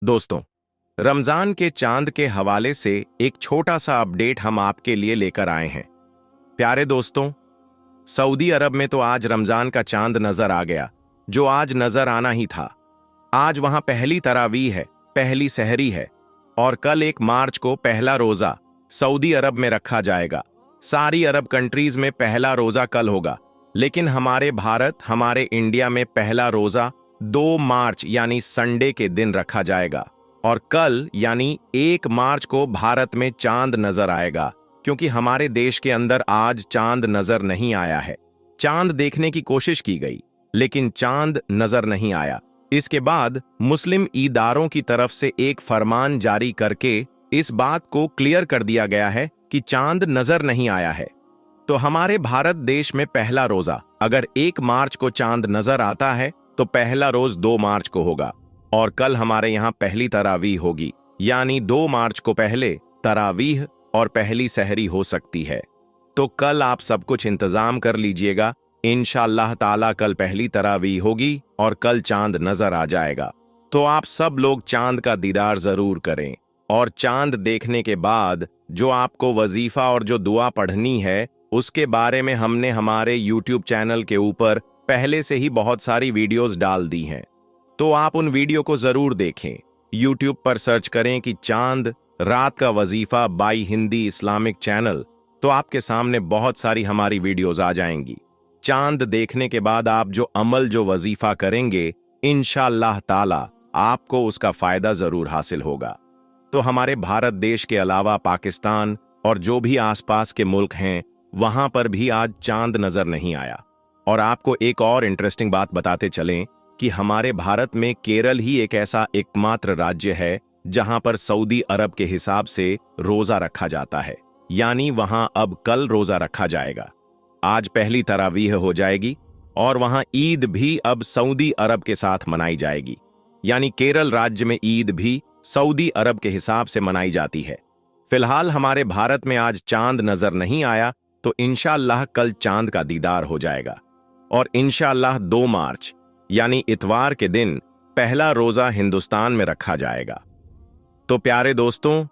दोस्तों, रमजान के चांद के हवाले से एक छोटा सा अपडेट हम आपके लिए लेकर आए हैं। प्यारे दोस्तों, सऊदी अरब में तो आज रमजान का चांद नजर आ गया, जो आज नजर आना ही था। आज वहां पहली तरावीह है, पहली सहरी है, और कल 1 मार्च को पहला रोजा सऊदी अरब में रखा जाएगा। सारी अरब कंट्रीज में पहला रोजा कल होगा, लेकिन हमारे भारत, हमारे इंडिया में पहला रोजा 2 मार्च यानी संडे के दिन रखा जाएगा। और कल यानी 1 मार्च को भारत में चांद नजर आएगा, क्योंकि हमारे देश के अंदर आज चांद नजर नहीं आया है। चांद देखने की कोशिश की गई, लेकिन चांद नजर नहीं आया। इसके बाद मुस्लिम इदारों की तरफ से एक फरमान जारी करके इस बात को क्लियर कर दिया गया है कि चांद नजर नहीं आया है। तो हमारे भारत देश में पहला रोजा अगर 1 मार्च को चांद नजर आता है तो पहला रोज 2 मार्च को होगा, और कल हमारे यहाँ पहली तरावीह होगी, यानी 2 मार्च को पहले तरावीह और पहली सहरी हो सकती है। तो कल आप सब कुछ इंतजाम कर लीजिएगा। इंशाअल्लाह ताला कल पहली तरावीह होगी और कल चांद नजर आ जाएगा। तो आप सब लोग चांद का दीदार जरूर करें, और चांद देखने के बाद जो आपको वजीफा और जो दुआ पढ़नी है उसके बारे में हमने हमारे यूट्यूब चैनल के ऊपर पहले से ही बहुत सारी वीडियोस डाल दी हैं, तो आप उन वीडियो को जरूर देखें। यूट्यूब पर सर्च करें कि चांद रात का वजीफा बाई हिंदी इस्लामिक चैनल, तो आपके सामने बहुत सारी हमारी वीडियोस आ जाएंगी। चांद देखने के बाद आप जो अमल, जो वजीफा करेंगे, इंशाअल्लाह ताला आपको उसका फायदा जरूर हासिल होगा। तो हमारे भारत देश के अलावा पाकिस्तान और जो भी आसपास के मुल्क हैं, वहां पर भी आज चांद नजर नहीं आया। और आपको एक और इंटरेस्टिंग बात बताते चलें कि हमारे भारत में केरल ही एक ऐसा एकमात्र राज्य है जहां पर सऊदी अरब के हिसाब से रोजा रखा जाता है, यानी वहां अब कल रोजा रखा जाएगा। आज पहली तरावीह हो जाएगी और वहां ईद भी अब सऊदी अरब के साथ मनाई जाएगी, यानी केरल राज्य में ईद भी सऊदी अरब के हिसाब से मनाई जाती है। फिलहाल हमारे भारत में आज चांद नजर नहीं आया, तो इंशाअल्लाह कल चांद का दीदार हो जाएगा, और इंशाअल्लाह 2 मार्च यानी इतवार के दिन पहला रोजा हिंदुस्तान में रखा जाएगा। तो प्यारे दोस्तों,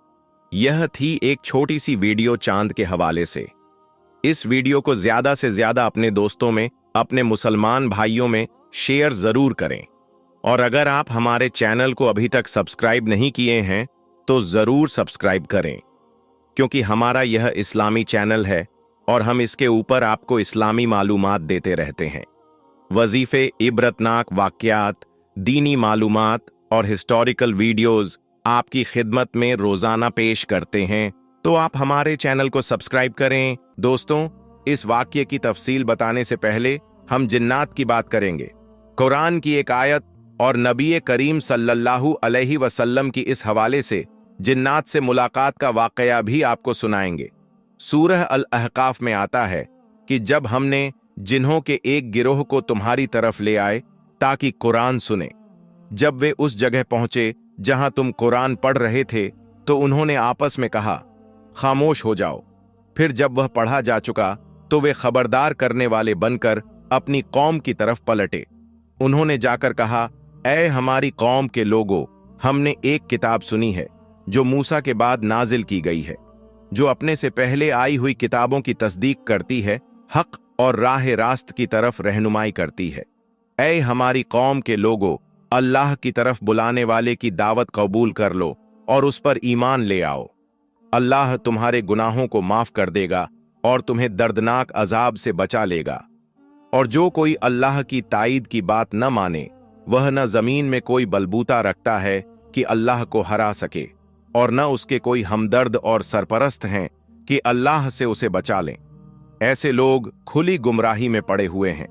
यह थी एक छोटी सी वीडियो चांद के हवाले से। इस वीडियो को ज्यादा से ज्यादा अपने दोस्तों में, अपने मुसलमान भाइयों में शेयर जरूर करें। और अगर आप हमारे चैनल को अभी तक सब्सक्राइब नहीं किए हैं तो जरूर सब्सक्राइब करें, क्योंकि हमारा यह इस्लामी चैनल है और हम इसके ऊपर आपको इस्लामी मालूमात देते रहते हैं। वजीफे, इबरतनाक वाक़यात, दीनी मालूमात और हिस्टोरिकल वीडियोस आपकी खिदमत में रोजाना पेश करते हैं, तो आप हमारे चैनल को सब्सक्राइब करें। दोस्तों, इस वाक्य की तफसील बताने से पहले हम जिन्नात की बात करेंगे। कुरान की एक आयत और नबी करीम सल्लल्लाहु अलैहि वसल्लम की इस हवाले से जिन्नात से मुलाकात का वाकया भी आपको सुनाएंगे। सूरह अल-अहकाफ में आता है कि जब हमने जिन्हों के एक गिरोह को तुम्हारी तरफ ले आए ताकि कुरान सुने, जब वे उस जगह पहुंचे जहां तुम कुरान पढ़ रहे थे, तो उन्होंने आपस में कहा, खामोश हो जाओ। फिर जब वह पढ़ा जा चुका तो वे खबरदार करने वाले बनकर अपनी कौम की तरफ पलटे। उन्होंने जाकर कहा, ऐ हमारी कौम के लोगों, हमने एक किताब सुनी है जो मूसा के बाद नाजिल की गई है, जो अपने से पहले आई हुई किताबों की तस्दीक करती है, हक और राह रास्त की तरफ रहनुमाई करती है। ऐ हमारी कौम के लोगों, अल्लाह की तरफ बुलाने वाले की दावत कबूल कर लो और उस पर ईमान ले आओ। अल्लाह तुम्हारे गुनाहों को माफ कर देगा और तुम्हें दर्दनाक अजाब से बचा लेगा। और जो कोई अल्लाह की ताईद की बात न माने, वह न जमीन में कोई बलबूता रखता है कि अल्लाह को हरा सके, और न उसके कोई हमदर्द और सरपरस्त हैं कि अल्लाह से उसे बचा लें। ऐसे लोग खुली गुमराही में पड़े हुए हैं।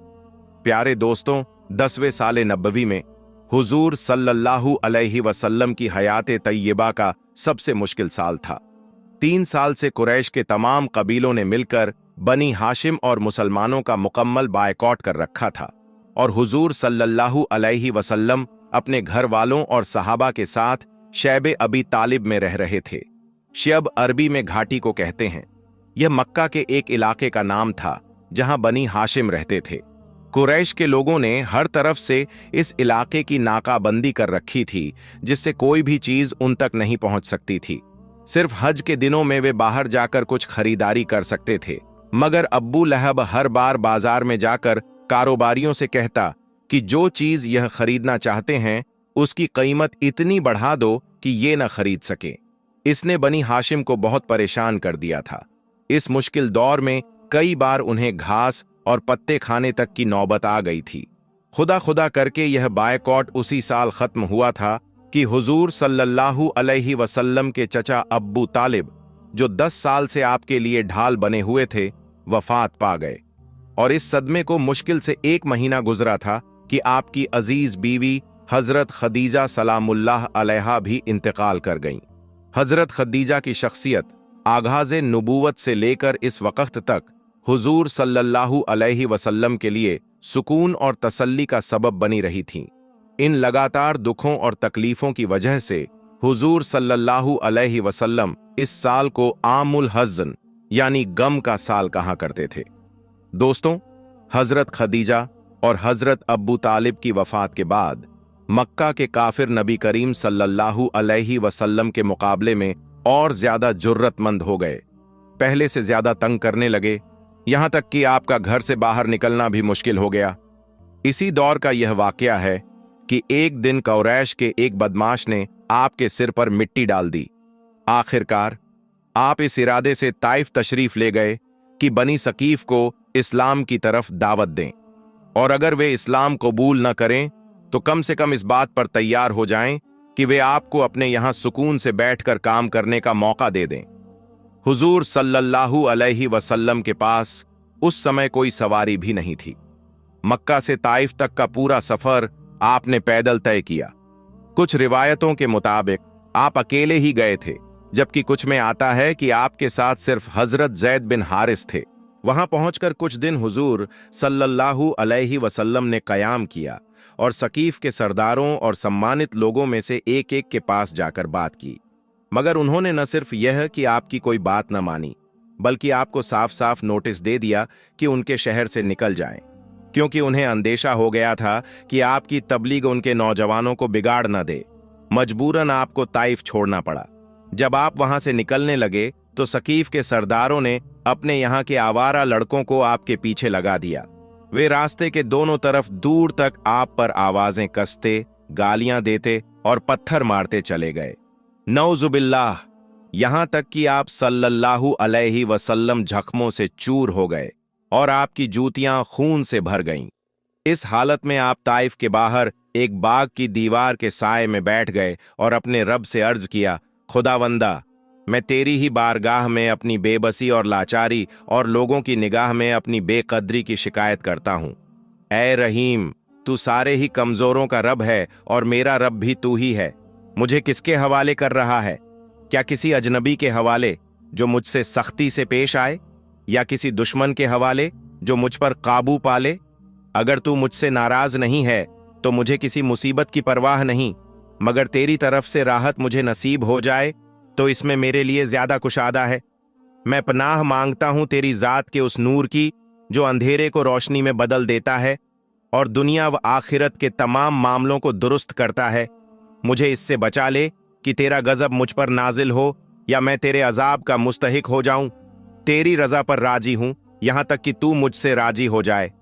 प्यारे दोस्तों, 10वें साले नबवी में हुजूर सल्लल्लाहु अलैहि वसल्लम की हयाते तैयबा का सबसे मुश्किल साल था। 3 साल से कुरैश के तमाम कबीलों ने मिलकर बनी हाशिम और मुसलमानों का मुकम्मल बायकॉट कर रखा था, और हुजूर सल्लल्लाहु अलैहि वसल्लम अपने घर वालों और सहाबा के साथ शैब अबी तालिब में रह रहे थे। शैब अरबी में घाटी को कहते हैं। यह मक्का के एक इलाके का नाम था जहां बनी हाशिम रहते थे। कुरैश के लोगों ने हर तरफ से इस इलाके की नाकाबंदी कर रखी थी, जिससे कोई भी चीज उन तक नहीं पहुंच सकती थी। सिर्फ हज के दिनों में वे बाहर जाकर कुछ खरीदारी कर सकते थे। मगर अब्बू लहब हर बार बाजार में जाकर कारोबारियों से कहता कि जो चीज यह खरीदना चाहते हैं उसकी कीमत इतनी बढ़ा दो कि ये न खरीद सके। इसने बनी हाशिम को बहुत परेशान कर दिया था। इस मुश्किल दौर में कई बार उन्हें घास और पत्ते खाने तक की नौबत आ गई थी। खुदा खुदा करके यह बायकॉट उसी साल खत्म हुआ था कि हुजूर सल्लल्लाहु अलैहि वसल्लम के चचा अब्बू तालिब, जो 10 साल से आपके लिए ढाल बने हुए थे, वफात पा गए। और इस सदमे को मुश्किल से 1 महीना गुजरा था कि आपकी अजीज बीवी हजरत खदीजा सलामुल्लाह अलैहा भी इंतकाल कर गईं। हजरत खदीजा की शख्सियत आगाज़े नबूवत से लेकर इस वक्त तक हुजूर सल्लल्लाहु अलैहि वसल्लम के लिए सुकून और तसल्ली का सबब बनी रही थीं। इन लगातार दुखों और तकलीफों की वजह से हुजूर सल्लल्लाहु अलैहि वसल्लम इस साल को आमुल हज़्न यानी गम का साल कहा करते थे। दोस्तों, हजरत खदीजा और हजरत अब्बू तालिब की वफात के बाद मक्का के काफिर नबी करीम सल्लल्लाहु अलैहि वसल्लम के मुकाबले में और ज्यादा जुर्रतमंद हो गए। पहले से ज्यादा तंग करने लगे, यहां तक कि आपका घर से बाहर निकलना भी मुश्किल हो गया। इसी दौर का यह वाकया है कि एक दिन कुरैश के एक बदमाश ने आपके सिर पर मिट्टी डाल दी। आखिरकार आप इस इरादे से ताइफ तशरीफ ले गए कि बनी सकीफ को इस्लाम की तरफ दावत दें, और अगर वे इस्लाम कबूल न करें तो कम से कम इस बात पर तैयार हो जाएं कि वे आपको अपने यहां सुकून से बैठकर काम करने का मौका दे दें। हुजूर सल्लल्लाहु अलैहि वसल्लम के पास उस समय कोई सवारी भी नहीं थी। मक्का से ताइफ तक का पूरा सफर आपने पैदल तय किया। कुछ रिवायतों के मुताबिक आप अकेले ही गए थे, जबकि कुछ में आता है कि आपके साथ सिर्फ हजरत ज़ैद बिन हारिस थे। वहां पहुंचकर कुछ दिन हुजूर सल्लल्लाहु अलैहि वसल्लम ने कयाम किया और सकीफ के सरदारों और सम्मानित लोगों में से एक एक के पास जाकर बात की। मगर उन्होंने न सिर्फ यह कि आपकी कोई बात न मानी, बल्कि आपको साफ साफ नोटिस दे दिया कि उनके शहर से निकल जाएं, क्योंकि उन्हें अंदेशा हो गया था कि आपकी तबलीग उनके नौजवानों को बिगाड़ न दे। मजबूरन आपको ताइफ छोड़ना पड़ा। जब आप वहां से निकलने लगे तो सकीफ के सरदारों ने अपने यहाँ के आवारा लड़कों को आपके पीछे लगा दिया। वे रास्ते के दोनों तरफ दूर तक आप पर आवाजें कसते, गालियां देते और पत्थर मारते चले गए। नौजुबिल्लाह, यहां तक कि आप सल्लल्लाहु अलैहि वसल्लम जख्मों से चूर हो गए और आपकी जूतियां खून से भर गईं। इस हालत में आप ताइफ के बाहर एक बाग की दीवार के साए में बैठ गए और अपने रब से अर्ज किया, खुदावंदा, मैं तेरी ही बारगाह में अपनी बेबसी और लाचारी और लोगों की निगाह में अपनी बेकदरी की शिकायत करता हूं। ऐ रहीम, तू सारे ही कमजोरों का रब है और मेरा रब भी तू ही है। मुझे किसके हवाले कर रहा है? क्या किसी अजनबी के हवाले जो मुझसे सख्ती से पेश आए, या किसी दुश्मन के हवाले जो मुझ पर काबू पाले? अगर तू मुझसे नाराज नहीं है तो मुझे किसी मुसीबत की परवाह नहीं, मगर तेरी तरफ से राहत मुझे नसीब हो जाए तो इसमें मेरे लिए ज्यादा कुशादा है। मैं पनाह मांगता हूं तेरी जात के उस नूर की जो अंधेरे को रोशनी में बदल देता है और दुनिया व आखिरत के तमाम मामलों को दुरुस्त करता है। मुझे इससे बचा ले कि तेरा गजब मुझ पर नाजिल हो या मैं तेरे अजाब का मुस्तहिक हो जाऊं। तेरी रजा पर राजी हूं, यहां तक कि तू मुझसे राजी हो जाए।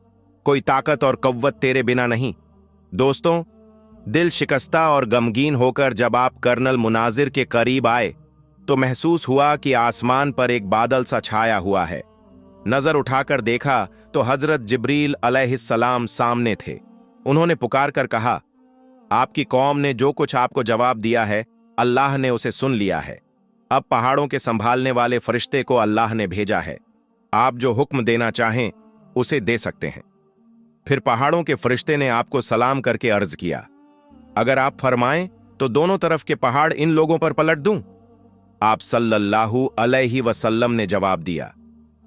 कोई ताकत और कव्वत तेरे बिना नहीं। दोस्तों, दिल शिकस्ता और गमगीन होकर जब आप कर्नल मुनाजिर के करीब आए तो महसूस हुआ कि आसमान पर एक बादल सा छाया हुआ है। नजर उठाकर देखा तो हजरत जिब्रील अलैहिस्सलाम सामने थे। उन्होंने पुकार कर कहा, आपकी कौम ने जो कुछ आपको जवाब दिया है, अल्लाह ने उसे सुन लिया है। अब पहाड़ों के संभालने वाले फरिश्ते को अल्लाह ने भेजा है। आप जो हुक्म देना चाहें उसे दे सकते हैं। फिर पहाड़ों के फरिश्ते ने आपको सलाम करके अर्ज किया, अगर आप फरमाएं तो दोनों तरफ के पहाड़ इन लोगों पर पलट दूं? आप सल्लल्लाहु अलैहि वसल्लम ने जवाब दिया,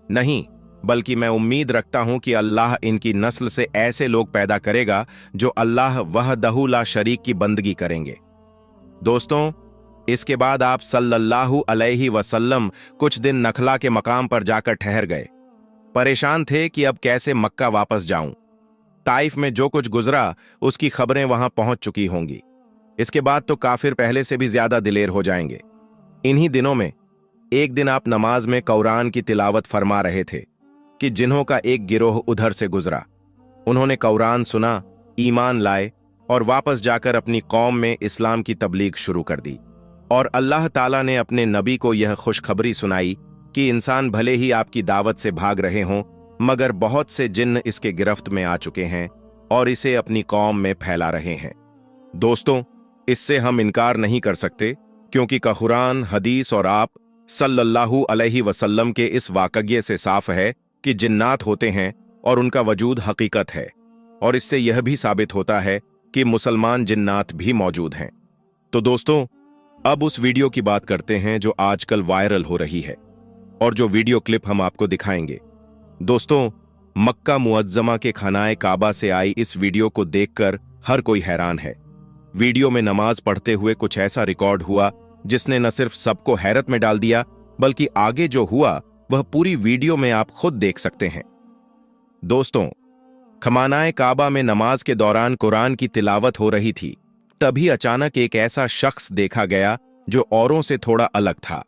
नहीं, बल्कि मैं उम्मीद रखता हूं कि अल्लाह इनकी नस्ल से ऐसे लोग पैदा करेगा जो अल्लाह वहदहु ला शरीक की बंदगी करेंगे। दोस्तों, इसके बाद आप सल्लल्लाहु अलैहि वसल्लम कुछ दिन नखला के मकाम पर जाकर ठहर गए। परेशान थे कि अब कैसे मक्का वापस जाऊं। ताइफ में जो कुछ गुजरा उसकी खबरें वहां पहुंच चुकी होंगी। इसके बाद तो काफिर पहले से भी ज्यादा दिलेर हो जाएंगे। इन्हीं दिनों में एक दिन आप नमाज में कुरान की तिलावत फरमा रहे थे कि जिन्हों का एक गिरोह उधर से गुजरा। उन्होंने कुरान सुना, ईमान लाए और वापस जाकर अपनी कौम में इस्लाम की तबलीग शुरू कर दी। और अल्लाह ताला ने अपने नबी को यह खुशखबरी सुनाई कि इंसान भले ही आपकी दावत से भाग रहे हों, मगर बहुत से जिन्न इसके गिरफ्त में आ चुके हैं और इसे अपनी कौम में फैला रहे हैं। दोस्तों, इससे हम इनकार नहीं कर सकते, क्योंकि कुरान, हदीस और आप सल्लल्लाहु अलैहि वसल्लम के इस वाकये से साफ है कि जिन्नात होते हैं और उनका वजूद हकीकत है। और इससे यह भी साबित होता है कि मुसलमान जिन्नात भी मौजूद हैं। तो दोस्तों, अब उस वीडियो की बात करते हैं जो आजकल वायरल हो रही है और जो वीडियो क्लिप हम आपको दिखाएंगे। दोस्तों, मक्का मुअज्जमा के खानाए काबा से आई इस वीडियो को देखकर हर कोई हैरान है। वीडियो में नमाज पढ़ते हुए कुछ ऐसा रिकॉर्ड हुआ जिसने न सिर्फ सबको हैरत में डाल दिया, बल्कि आगे जो हुआ वह पूरी वीडियो में आप खुद देख सकते हैं। दोस्तों, खमानाए काबा में नमाज के दौरान कुरान की तिलावत हो रही थी। तभी अचानक एक ऐसा शख्स देखा गया जो औरों से थोड़ा अलग था।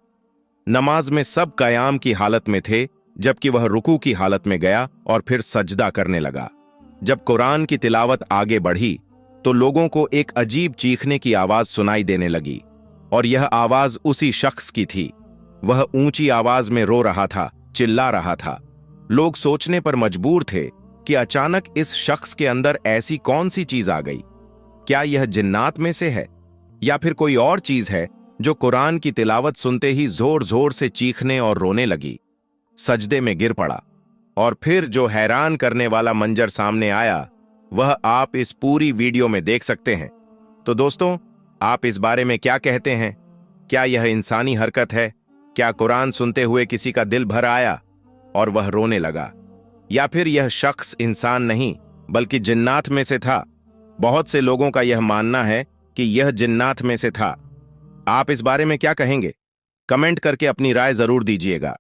नमाज में सब कयाम की हालत में थे, जबकि वह रुकू की हालत में गया और फिर सजदा करने लगा। जब कुरान की तिलावत आगे बढ़ी तो लोगों को एक अजीब चीखने की आवाज सुनाई देने लगी, और यह आवाज उसी शख्स की थी। वह ऊंची आवाज में रो रहा था, चिल्ला रहा था। लोग सोचने पर मजबूर थे कि अचानक इस शख्स के अंदर ऐसी कौन सी चीज आ गई। क्या यह जिन्नात में से है या फिर कोई और चीज है जो कुरान की तिलावत सुनते ही जोर जोर से चीखने और रोने लगी, सजदे में गिर पड़ा। और फिर जो हैरान करने वाला मंजर सामने आया वह आप इस पूरी वीडियो में देख सकते हैं। तो दोस्तों, आप इस बारे में क्या कहते हैं? क्या यह इंसानी हरकत है? क्या कुरान सुनते हुए किसी का दिल भर आया और वह रोने लगा, या फिर यह शख्स इंसान नहीं बल्कि जिन्नात में से था? बहुत से लोगों का यह मानना है कि यह जिन्नात में से था। आप इस बारे में क्या कहेंगे? कमेंट करके अपनी राय जरूर दीजिएगा।